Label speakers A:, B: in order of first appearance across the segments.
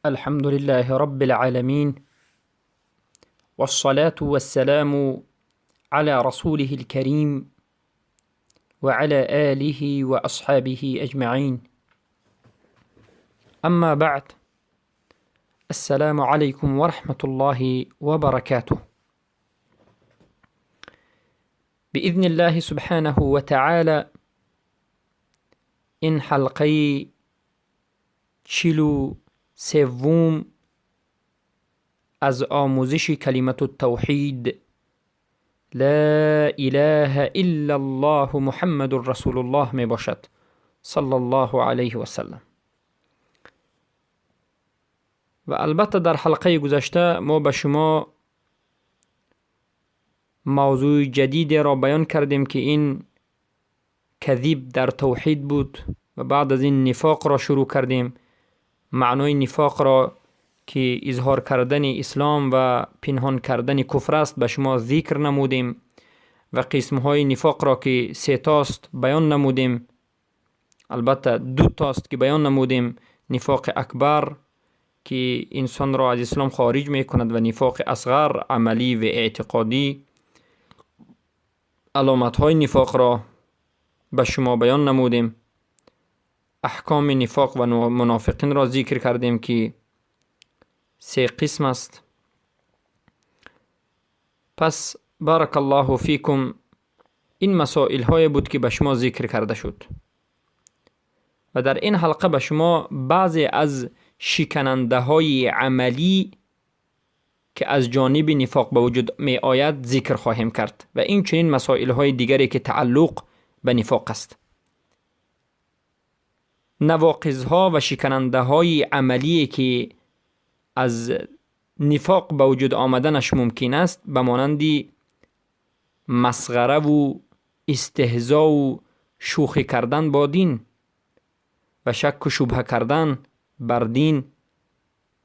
A: الحمد لله رب العالمين، والصلاة والسلام على رسوله الكريم وعلى آله وأصحابه أجمعين. أما بعد، السلام عليكم ورحمة الله وبركاته. بإذن الله سبحانه وتعالى این حلقه 43 از آموزش کلمت التوحید لا اله الا الله محمد رسول الله می باشد صلی الله علیه و سلم. و البته در حلقه گذشته ما به شما موضوع جدید را بیان کردیم که این کذب در توحید بود و بعد از این نفاق را شروع کردیم. معنای نفاق را که اظهار کردن اسلام و پنهان کردن کفر است به شما ذکر نمودیم و قسمهای نفاق را که 3 تاست بیان نمودیم. البته 2 تاست که بیان نمودیم: نفاق اکبر که انسان را از اسلام خارج می کند و نفاق اصغر عملی و اعتقادی. علامت های نفاق را به شما بیان نمودیم. احکام نفاق و منافقین را ذکر کردیم که 3 قسم است. پس بارک الله فیکم، این مسائل های بود که به شما ذکر کرده شد و در این حلقه به شما بعضی از شکننده های عملی که از جانب نفاق به وجود می آید ذکر خواهیم کرد و این چنین مسائل های دیگری که تعلق به نفاق است. نواقض ها و شکننده های عملی که از نفاق به وجود آمدنش ممکن است به مانندی مسخره و استهزا و شوخی کردن با دین و شک و شبهه کردن بر دین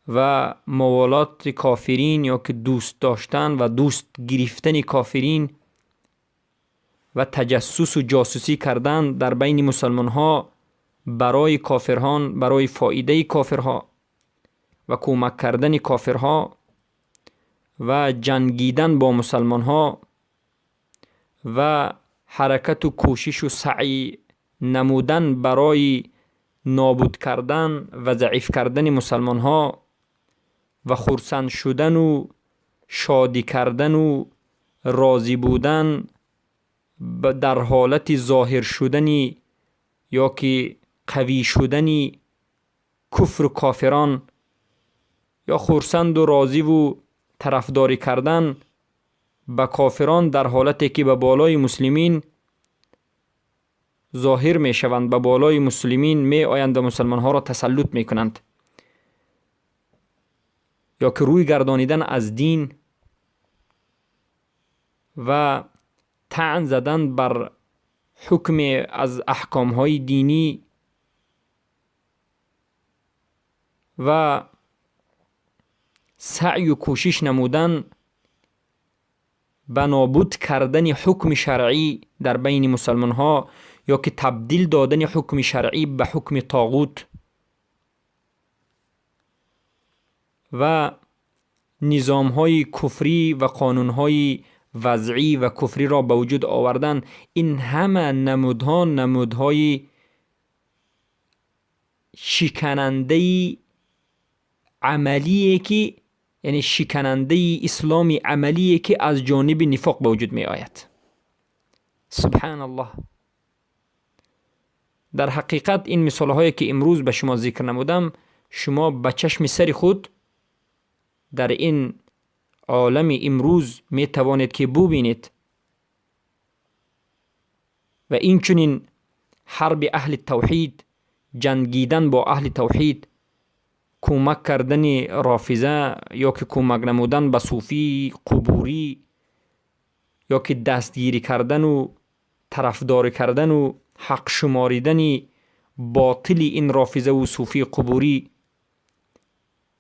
A: و موالات کافرین یا که دوست داشتن و دوست گرفتن کافرین و تجسس و جاسوسی کردن در بین مسلمان ها برای کافران، برای فایده کافرها و کمک کردن کافرها و جنگیدن با مسلمان ها و حرکت و کوشش و سعی نمودن برای نابود کردن و ضعیف کردن مسلمان ها و خرسند شدن و شادی کردن و راضی بودن در حالت ظاهر شدنی یا که قوی شدنی کفر و کافران یا خرسند و راضی و طرفداری کردن به کافران در حالتی که به بالای مسلمین ظاهر می شوند، به بالای مسلمین می آیند و مسلمان ها را تسلط می کنند، یا که روی گردانیدن از دین و طعن زدن بر حکم از احکام های دینی و سعی و کوشش نمودن به نابود کردن حکم شرعی در بین مسلمان ها یا که تبدیل دادن حکم شرعی به حکم طاغوت و نظام های کفری و قانون های وضعی و کفری را به وجود آوردن. این همه نمودهای شکننده عملیه که یعنی شکننده اسلامی عملیه که از جانب نفاق به وجود می آید. سبحان الله. در حقیقت این مثال هایی که امروز به شما ذکر نمودم شما به چشم سر خود در این عالم امروز می توانید که ببینید و این چنین حرب اهل توحید، جنگیدن با اهل توحید، کمک کردن رافضه یا که کمک نمودن به صوفی قبوری یا که دستگیری کردن و طرفداری کردن و حق شماریدن باطل این رافضه و صوفی قبوری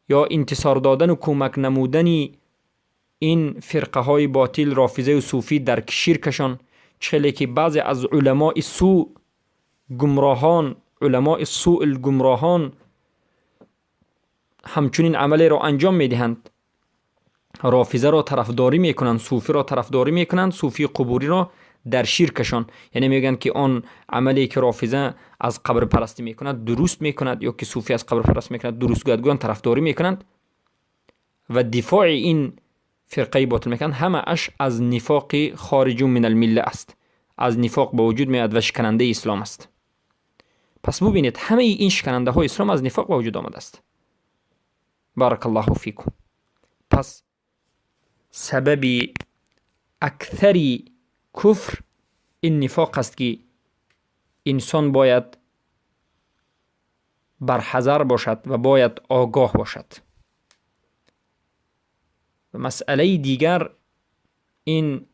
A: یا انتصار دادن و کمک نمودن این فرقه های باطل رافضه و صوفی در شرکشان، چه که بعضی از علماء سوء گمراهان، علماء سوء الگمراهان همچنین عملی را انجام میدهند. رافضه را طرفداری میکنند، صوفی را طرفداری میکنند، صوفی قبوری را در شرکشان، یعنی میگن که آن عملی که رافضه از قبر پرستی میکند درست میکند، یا که صوفی از قبر پرستی میکند درست گویند، طرفداری میکنند و دفاع این فرقه باطل میکنند. همه اش از نفاق خارج من المله است، از نفاق به وجود میاد و شکننده اسلام است. پس ببینید همه این شکننده های اسلام از نفاق به وجود آمده است. بارک الله فیکم. پس سبب اکثری کفر این نفاق است که انسان باید برحذر باشد و باید آگاه باشد. و مسئله دیگر این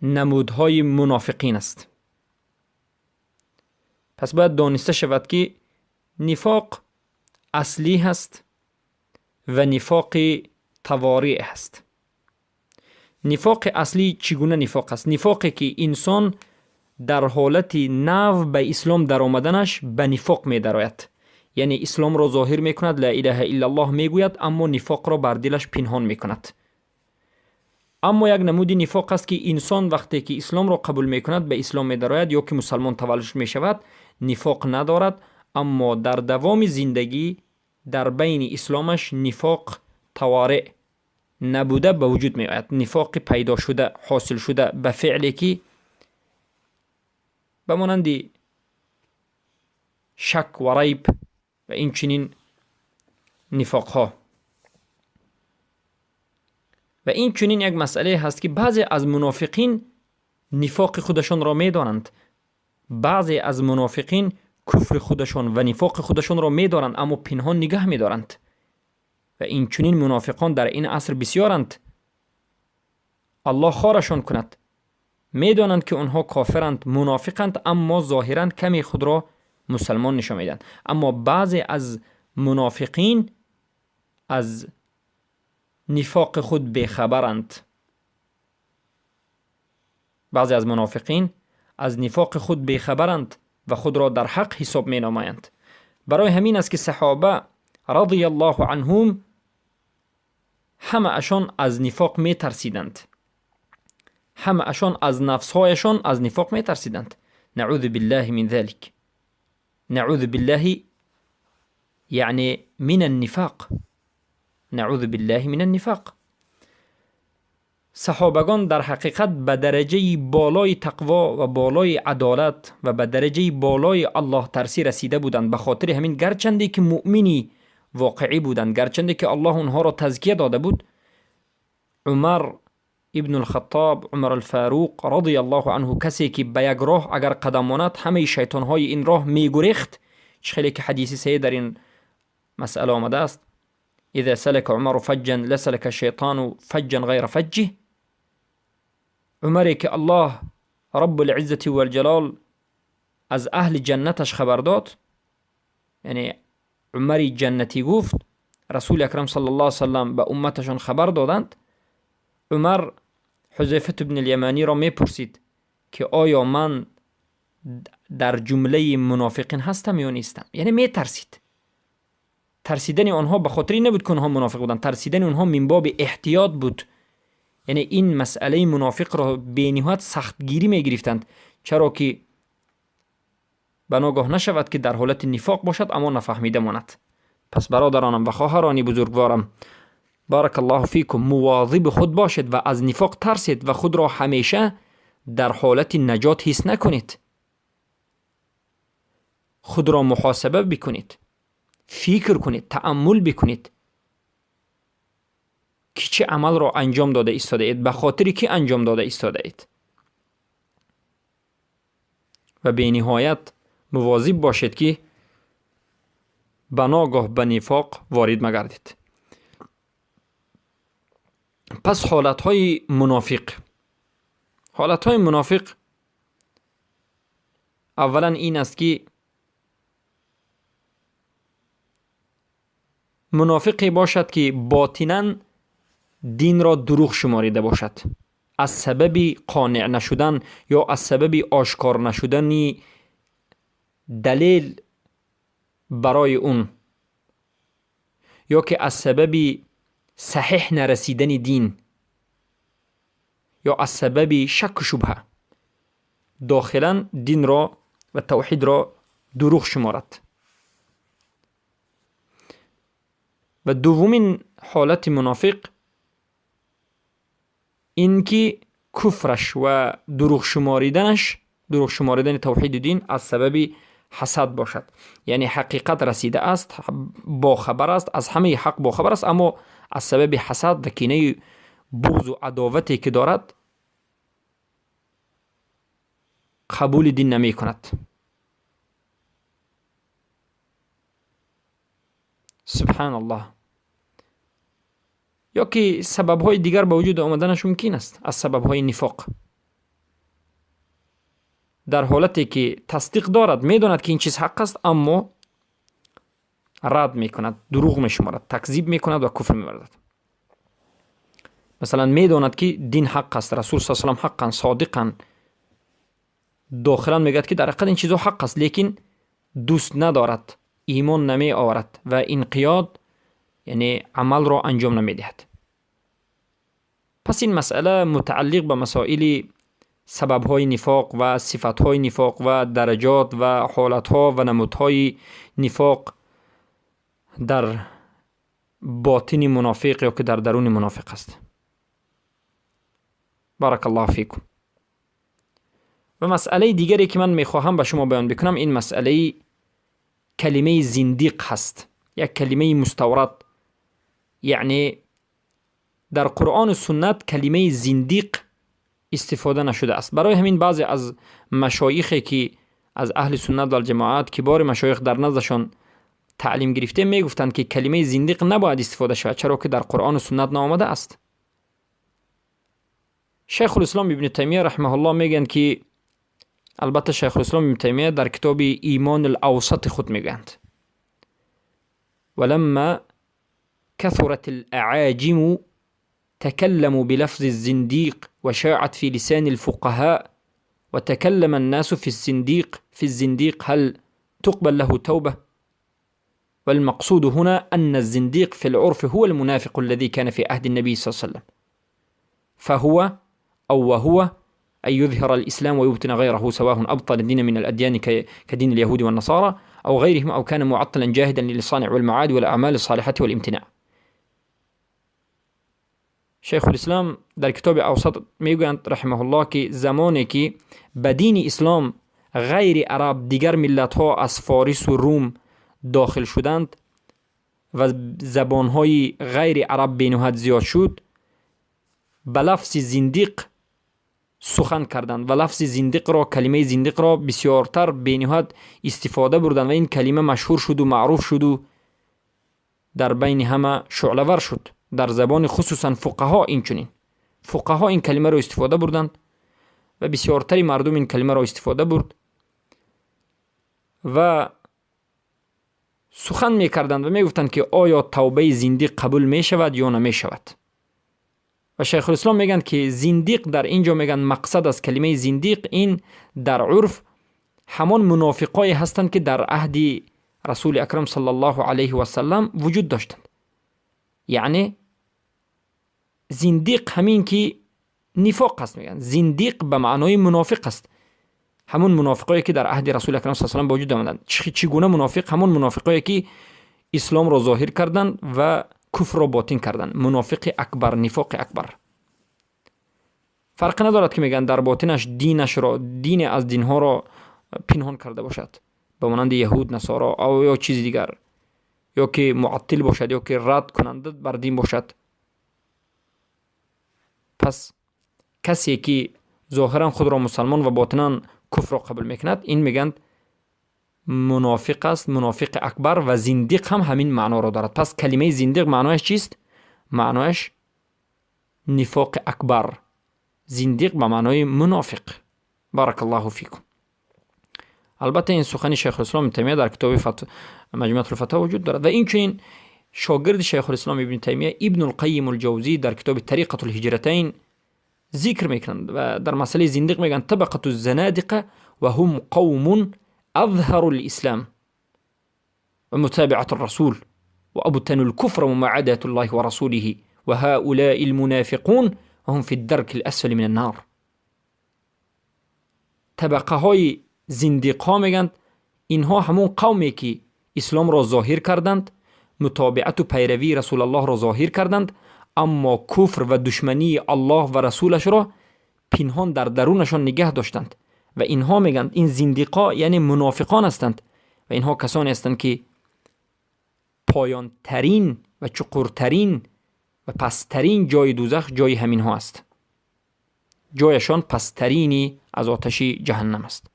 A: نمودهای منافقین است. پس باید دانسته شود که نفاق اصلی هست و نفاق تواریع هست. نفاق اصلی چگونه نفاق است؟ نفاقی که انسان در حالت نو به اسلام در آمدنش به نفاق می درآید، یعنی اسلام را ظاهر می کند، لا اله الا الله می گوید، اما نفاق را بر دلش پنهان می کند. اما یک نمودی نفاق است که انسان وقتی که اسلام را قبول می کند به اسلام می درآید یا که مسلمان تولد می شود، نفاق ندارد، اما در دوام زندگی در بین اسلامش نفاق تواریع نبوده به وجود می آید. نفاق پیدا شده، حاصل شده به فعلی که به مانند شک و ریب و این چنین نفاق ها. و این چنین یک مسئله هست که بعضی از منافقین نفاق خودشان را می دانند، بعضی از منافقین کفر خودشان و نفاق خودشان را می دارند اما پنهان نگه می دارند. و این چنین منافقان در این عصر بسیارند. الله خارشان کند. می دانند که آنها کافرند، منافقند، اما ظاهرا کمی خود را مسلمان نشان میدن. اما بعضی از منافقین از نفاق خود بیخبرند. بعضی از منافقین از نفاق خود بیخبرند و خود را در حق حساب می نمایند. برای همین است که صحابه رضی الله عنهم همه اشان از نفاق می ترسیدند. همه اشان از نفسهایشان از نفاق می ترسیدند. نعوذ بالله من ذلك. نعوذ بالله یعنی من النفاق. نعوذ بالله من النفاق. صحابگان در حقیقت به درجه بالای تقوا و بالای عدالت و به درجه بالای الله ترسی رسیده بودند، به خاطر همین گرچنده که مؤمنی واقعی بودند، گرچنده که الله اونها را تزکیه داده بود، عمر ابن الخطاب، عمر الفاروق رضی الله عنه، کسی که به یک راه اگر قدم ماند همه شیطان های این راه می گریخت، خیلی که حدیثی صحیح در این مسئله آمده است، اذا سلك عمر فجا لسلك الشیطان فجا غیر فجه. عمری که الله رب العزة والجلال از اهل جنتش خبر داد، یعنی عمری جنتی گفت، رسول اکرم صلی الله علیه وسلم به امتشان خبر دادند. عمر حذیفه بن الیمانی را میپرسید که آیا من در جمله منافقین هستم یا نیستم؟ یعنی میترسید. ترسیدن آنها به خاطر نبود که آنها منافق بودند، ترسیدن آنها من باب احتیاط بود. یعنی این مسئله منافق را به نهایت سختگیری میگرفتند، چرا که بناگاه نشود که در حالت نفاق باشد اما نفهمیده ماند. پس برادرانم و خواهرانی بزرگوارم، بارک الله فیکم، مواظب خود باشید و از نفاق ترسید و خود را همیشه در حالت نجات حس نکنید. خود را محاسبه بکنید، فکر کنید، تأمل بکنید که چه عمل را انجام داده ایستاده اید، به خاطر کی انجام داده ایستاده اید، و به نهایت مواظب باشید که بناگاه به نفاق وارد مگردید. پس حالتهای منافق اولا این است که منافقی باشد که باطناً دین را دروغ شماریده باشد، از سبب قانع نشدن یا از سبب آشکار نشدن دلیل برای اون، یا که از سبب صحیح نرسیدن دین یا از سبب شک و شبهه داخلا دین را و توحید را دروغ شمارد. و دومین حالت منافق این که کفرش و دروغ شماریدن توحید دین از سبب حسد باشد. یعنی حقیقت رسیده است، با خبر است، از همه حق با خبر است، اما از سبب حسد و کینه بغض و عداوتی که دارد قبول دین نمی کند. سبحان الله. یا که سبب های دیگر به وجود آمدنش ممکن است از سبب های نفاق. در حالتی که تصدیق دارد، میداند که این چیز حق است، اما رد میکند، دروغ میشمارد، تکذیب میکند و کفر میورزد. مثلا میداند که دین حق است، رسول صلی الله علیه و آله حقا صادقا، داخلا میگوید که در حقیقت این چیزها حق است، لیکن دوست ندارد، ایمان نمی آورد و انقیاد یعنی عمل را انجام نمی دهد. پس این مسئله متعلق به مسائل سبب‌های نفاق و صفت‌های نفاق و درجات و حالت‌ها و نمودهای نفاق در باطن منافق یا که در درون منافق است. بارک الله فیکم. و مسئله دیگری که من میخواهم به شما بیان بکنم این مسئله کلمه زندیق هست، یک کلمه مستورد. یعنی در قرآن و سنت کلمه زندیق استفاده نشده است. برای همین بعضی از مشایخی که از اهل سنت و الجماعت، کبار مشایخ در نزدشان تعلیم گرفته، میگفتند که کلمه زندیق نباید استفاده شود، چرا که در قرآن و سنت نآمده است. شیخ الاسلام ابن تیمیه رحمه الله میگن که، البته شیخ الاسلام ابن تیمیه در کتاب ایمان الاوسط خود میگند ولما كثرت الاعاجم تكلموا بلفظ الزنديق وشاعت في لسان الفقهاء وتكلم الناس في الزنديق هل تقبل له توبة؟ والمقصود هنا أن الزنديق في العرف هو المنافق الذي كان في عهد النبي صلى الله عليه وسلم، فهو وهو أن يظهر الإسلام ويبطن غيره، سواء أبطل الدين من الأديان كدين اليهود والنصارى أو غيرهم، أو كان معطلا جاهدا للصانع والمعاد والأعمال الصالحة والامتناع. شیخ الاسلام در کتاب اوسط میگویند رحمه الله که زمانی که به دین اسلام غیر عرب دیگر ملت ها از فارس و روم داخل شدند و زبان های غیر عرب بینهایت زیاد شد، به لفظ زندیق سخن کردند و لفظ زندیق را، کلمه زندیق را بسیارتر بینهایت استفاده بردند و این کلمه مشهور شد و معروف شد و در بین همه شعله ور شد. در زبان خصوصا فقها این کلمه را استفاده بردند و بسیارتری مردم این کلمه را استفاده برد و سخن می کردند و می گفتند که آیا توبه زندیق قبول می شود یا نمی شود. و شیخ الاسلام میگن که زندیق در اینجا میگن مقصد از کلمه زندیق این در عرف همان منافقای هستند که در عهد رسول اکرم صلی الله علیه و سلم وجود داشتند. یعنی زندیق همین که نفاق است، میگن زندیق به معنای منافق است، همون منافقایی که در عهد رسول اکرم صلی الله علیه و سلم وجود آمدند. چگونه منافق؟ همون منافقایی که اسلام را ظاهر کردند و کفر را باطن کردند. منافق اکبر، نفاق اکبر. فرق ندارد که میگن در باطنش دین از دینها را پنهان کرده باشد، به مانند یهود، نصارا او یا چیز دیگر، یا که معطل باشد یا که رد کننده بر دین باشد. پس کسی که ظاهرا خود را مسلمان و باطنا کفر را قبول میکند، این میگن منافق است، منافق اکبر. و زندیق هم همین معنا را دارد. پس کلمه زندیق معنایش چیست؟ معنایش نفاق اکبر. زندیق به معنای منافق. بارک الله فیکم. البته این سخن شیخ الاسلام ابن تیمیه در کتاب مجموعه الفتاوی وجود دارد. و این چنین شاگرد شیخ الاسلام ابن تیمیه ابن القیم الجوزی در کتاب طریقة الهجرتین ذکر میکنند و در مسئله زندیق میگن طبقة الزنادقه و هم قوم اظهروا الاسلام و متابعة الرسول وأبطنوا الكفر ومعاداة الله ورسوله وهؤلاء المنافقون وهم في الدرك الأسفل من النار. طبقه های زندیق ها میگند اینها همون قومی که اسلام را ظاهر کردند، متابعت و پیروی رسول الله را ظاهر کردند، اما کفر و دشمنی الله و رسولش را پنهان در درونشان نگه داشتند. و اینها میگند این زندیقا یعنی منافقان هستند و اینها کسانی هستند که پایان ترین و چقرترین و پسترین جای دوزخ جای همین ها است. جایشان پسترینی از آتش جهنم است.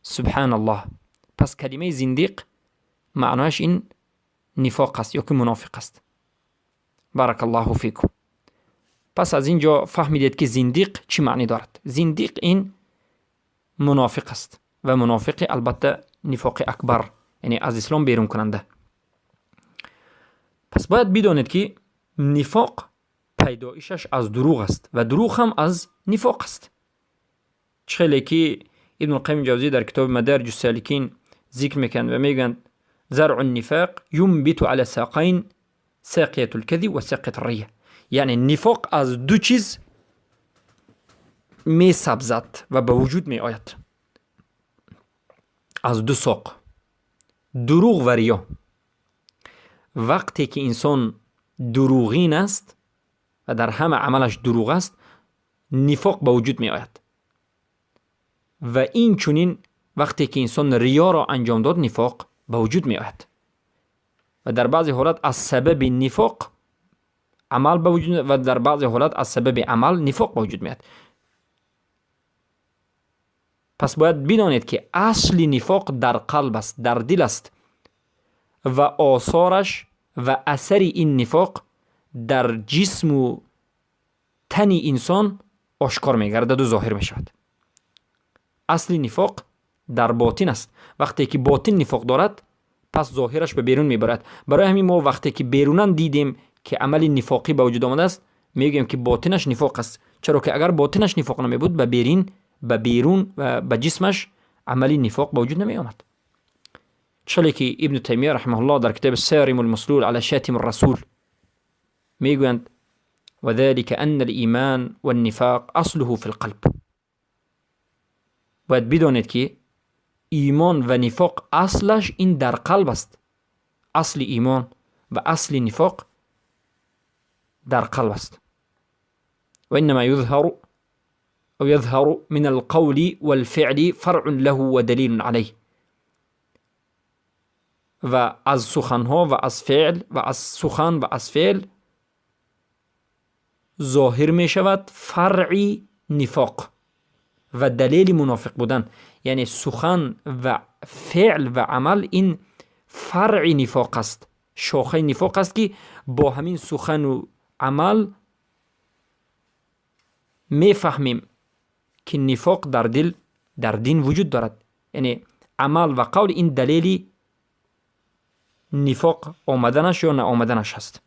A: سبحان الله. پس کلمه زندیق معناش این نفاق است یا که منافق است. بارک الله فیکم. پس از اینجا فهمیدید که زندیق چی معنی دارد. زندیق این منافق است و منافق البته نفاق اکبر، یعنی از اسلام بیرون کننده. پس باید بدانید که نفاق پیدایشش از دروغ است و دروغ هم از نفاق است. چخیلی که ابن القیم جوزی در کتاب مدارج السالکین ذکر میکند و میگند زرع النفاق ينبت على ساقين ساقية الكذب و ساقية الرية. یعنی نفاق از دو چیز می سبزد و به وجود می آید، از دو ساق، دروغ و ریا. وقتی که انسان دروغین است و در همه عملش دروغ است، نفاق به وجود می آید. و این چونین وقتی که انسان ریا را انجام داد، نفاق به وجود می آید. و در بعضی حالات از سبب نفاق عمل به وجود و در بعضی حالات از سبب عمل نفاق به وجود می آید. پس باید بدانید که اصل نفاق در قلب است، در دل است و آثارش و اثر این نفاق در جسم و تن انسان آشکار می گردد و ظاهر می شود. اصل نفاق در باطن است. وقتی که باطن نفاق دارد پس ظاهرش به بیرون می برد. برای همین ما وقتی که بیرونن دیدیم که عمل نفاقی به وجود آمده است، میگیم که باطنش نفاق است. چرا که اگر باطنش نفاق نمی بود به بیرون و به جسمش عملی نفاق به وجود نمی آمد. چلی که ابن تیمیه رحمه الله در کتاب السارم المسلول علی شاتم الرسول میگویند و ذلك ان الایمان والنفاق اصله في القلب. باید بدانید که ایمان و نفاق اصلش این در قلب است. اصل ایمان و اصل نفاق در قلب است. و انما يظهر من القول والفعل فرع له ودليل عليه. و از سخنها و از فعل و از سخن و از فعل ظاهر می شود فرعی نفاق و دلیل منافق بودن. یعنی سخن و فعل و عمل این فرع نفاق است، شاخه نفاق است که با همین سخن و عمل می فهمیم که نفاق در دین وجود دارد. یعنی عمل و قول این دلیلی نفاق آمدنش یا نه آمدنش هست.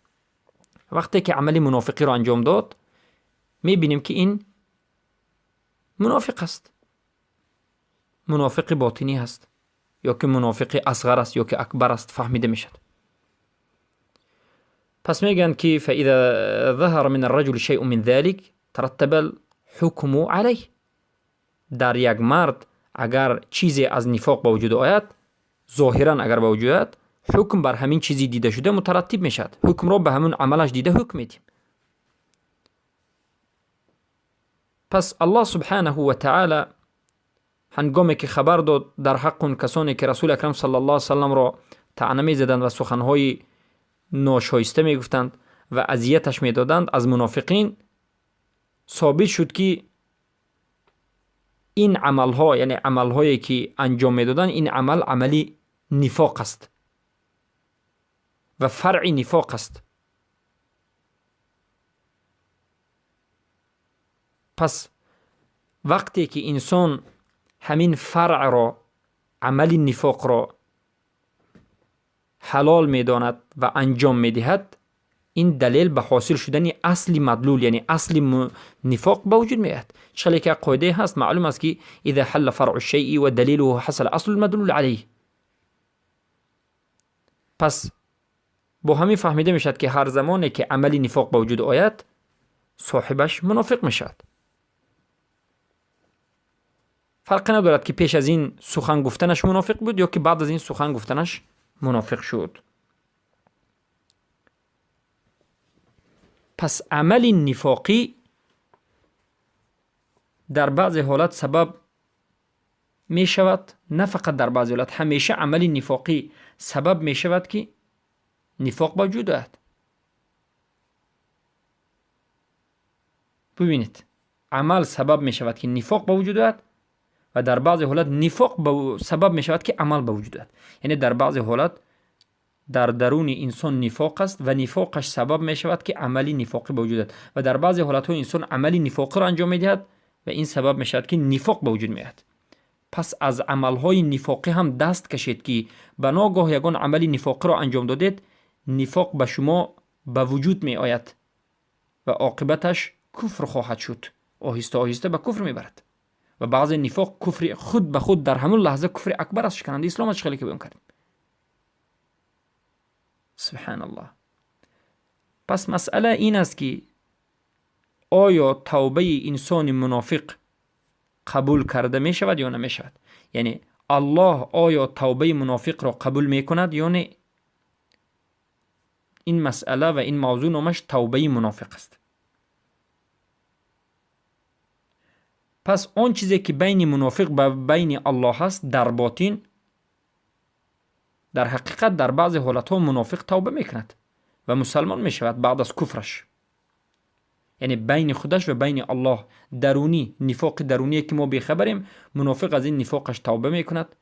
A: وقتی که عمل منافقی را انجام داد می بینیم که این منافق است، منافق باطنی هست یا که منافق اصغر است یا که اکبر است، فهمیده می شد. پس میگن که فاذا ظهر من الرجل شيء من ذلك ترتب الحكم عليه. در یک مرد اگر چیزی از نفاق به وجود آید، ظاهرا اگر به وجود آید، حکم بر همین چیزی دیده شده مترتب می شد. حکم را به همون عملش دیده حکم میدیم. پس الله سبحانه و تعالی هنگامی که خبر داد در حق اون کسانی که رسول اکرم صلی الله علیه وسلم را طعنه می زدند و سخنهای ناشایسته می گفتند و اذیتش می دادند از منافقین، ثابت شد که این عملها، یعنی عملهایی که انجام می دادند، این عملی نفاق است و فرع نفاق است. پس وقتی که انسان همین فرع را، عمل نفاق را حلال می داند و انجام می دهد، این دلیل به حاصل شدن اصل مدلول، یعنی اصل نفاق به وجود می آید. چلی که قاعده هست معلوم است که اذا حل فرع الشیء و دلیله حصل اصل المدلول علیه. پس با همین فهمیده می شود که هر زمانی که عملی نفاق به وجود آید صاحبش منافق می شود. فرق ندارد که پیش از این سخن گفتنش منافق بود یا که بعد از این سخن گفتنش منافق شد. پس عمل نفاقی در بعض حالات سبب می شود، نه فقط در بعض حالات، همیشه عمل نفاقی سبب می شود که نفاق وجود دارد. ببینید، عمل سبب می شود که نفاق به وجود دارد و در بعض حالات نفاق سبب می شود که عمل به وجود دارد. یعنی در بعض حالات در درون انسان نفاق است و نفاقش سبب می شود که عملی نفاقی به وجود دارد و در بعض حالات انسان عملی نفاقی را انجام می دهد و این سبب می شود که نفاق به وجود می آید. پس از عملهای نفاقی هم دست کشید که به ناگاه یگان عملی نفاقی را انجام دادید، نفاق به شما به وجود می آید و عاقبتش کفر خواهد شد. آهسته آهسته به کفر می برد و بعض نفاق کفر خود به خود در همون لحظه کفر اکبر است. شکننده اسلام است خیلی که بیان کردیم. سبحان الله. پس مسئله این است که آیا توبه انسان منافق قبول کرده می شود یا نمی شود؟ یعنی الله آیا توبه منافق را قبول می کند یا نه؟ این مسئله و این موضوع نامش توبه منافق است. پس آن چیزی که بین منافق و بین الله هست در باطن، در حقیقت در بعض حالتها منافق توبه می کند و مسلمان می شود بعد از کفرش. یعنی بین خودش و بین الله درونی، نفاق درونی که ما بیخبریم، منافق از این نفاقش توبه می کند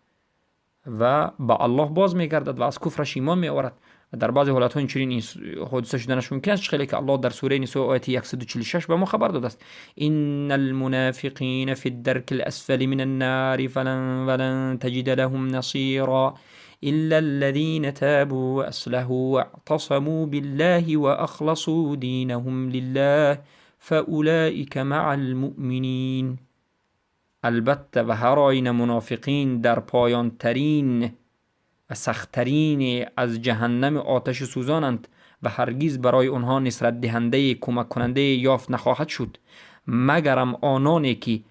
A: و با الله باز می گردد و از کفرش ایمان می آورد. و در بعض حالتها اینچنین حادثه شدنش ممکن است، خیلی که الله در سوره نساء آیه 146 به ما خبر داده است: ان المنافقین فی الدرک الاسفل من النار ولن تجد لهم نصیرا إلا الذين تابوا وأصلحوا واعتصموا بالله وأخلصوا دينهم لله فأولئك مع المؤمنين. البته و هر آین منافقین در پایان ترین و سختترین از جهنم آتش سوزانند و هرگز برای آنها نصرت دهنده کمک کننده یافت نخواهد شد مگرم آنانی که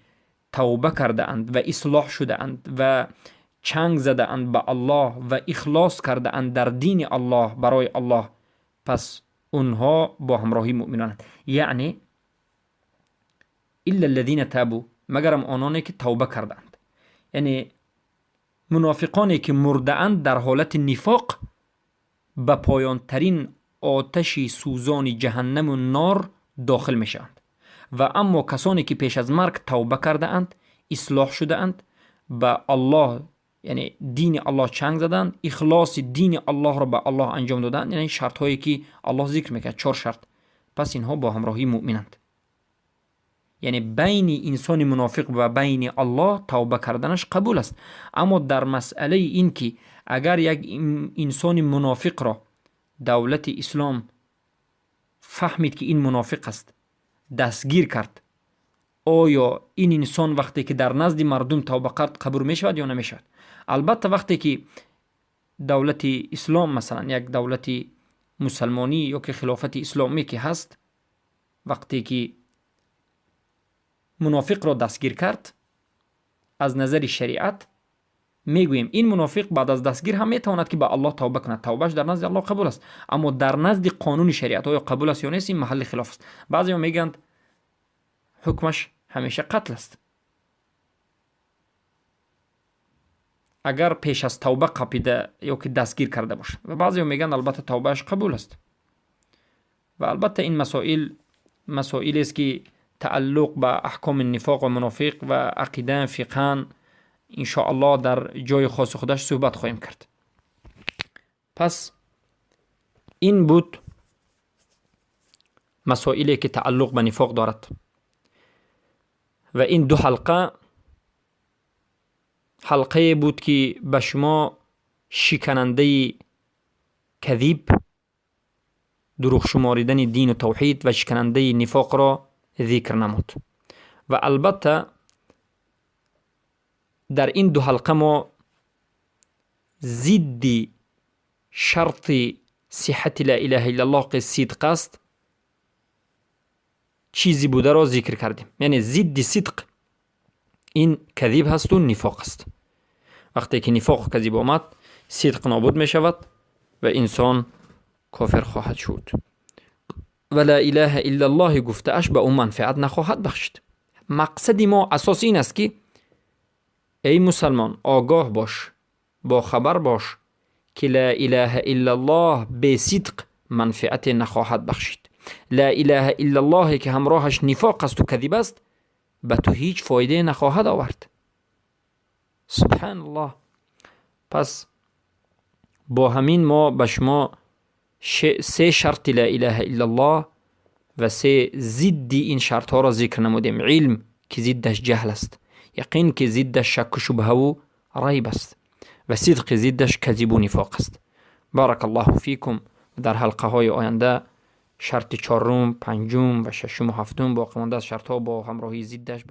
A: توبه کرده اند و اصلاح شده اند و چنگ زده اند به الله و اخلاص کرده اند در دین الله برای الله، پس اونها با همراهی مؤمنانند. یعنی الا الذين تابوا، مگرم آنانی که توبه کردند. یعنی منافقانی که مرده اند در حالت نفاق به پایان ترین آتش سوزان جهنم و نار داخل می شوند و اما کسانی که پیش از مرگ توبه کرده اند، اصلاح شده اند، به الله یعنی دین الله چنگ زدند، اخلاص دین الله را به الله انجام دادند، یعنی شرط هایی که الله ذکر میکرد، 4 شرط، پس اینها با همراهی مؤمنند. یعنی بین انسان منافق و بین الله توبه کردنش قبول است. اما در مسئله این که اگر یک انسان منافق را دولت اسلام فهمید که این منافق است، دستگیر کرد، آیا این انسان وقتی که در نزد مردم توبه کرد قبول می شود یا نمی شود؟ البته وقتی که دولت اسلام مثلا یک دولت مسلمانی یا که خلافت اسلامی که هست، وقتی که منافق را دستگیر کرد از نظر شریعت، میگوییم این منافق بعد از دستگیر هم میتواند که به الله توبه کند، توبهش در نزد الله قبول است. اما در نزد قانون شریعت آیا قبول است یا نیست، این محل خلاف است. بعضی میگند حکمش همیشه قتل است اگر پیش از توبه قاپیده یا که دستگیر کرده باشد، و بعضی میگن البته توبهش قبول است. و البته این مسائل است که تعلق به احکام نفاق و منافق و عقیده فقه ان شاء الله در جای خاص خودش صحبت خواهیم کرد. پس این بود مسائلی که تعلق به نفاق دارد و این 2 حلقه بود که به شما شکننده کذیب، دروغ شماریدن دین و توحید و شکننده نفاق را ذکر نمود. و البته در این 2 حلقه ما ضد شرط صحت لا اله الا الله که صدق است چیزی بوده را ذکر کردیم. یعنی ضد صدق این کذب هست و نفاق است. وقتی که نفاق و کذب آمد صدق نابود می شود و انسان کافر خواهد شد. و لا اله الا الله گفته اش به اون منفعت نخواهد بخشید. مقصد ما اساس این است که ای مسلمان آگاه باش، با خبر باش که لا اله الا الله به صدق منفعت نخواهد بخشید. لا اله الا الله که همراهش نفاق است و کذب است به تو هیچ فایده نخواهد آورد. سبحان الله. پس با همین ما به شما 3 شرط لا اله الا الله و 3 ضد این شرط ها را ذکر نمودیم. علم که ضدش جهل است، یقین که ضدش شک و شبهه و ریب است و صدق ضدش کذب و نفاق است. بارک الله فیکم. در حلقه های آینده شرط 4م، 5م و 6م و 7م باقی مانده از شرط ها با همراهی ضدش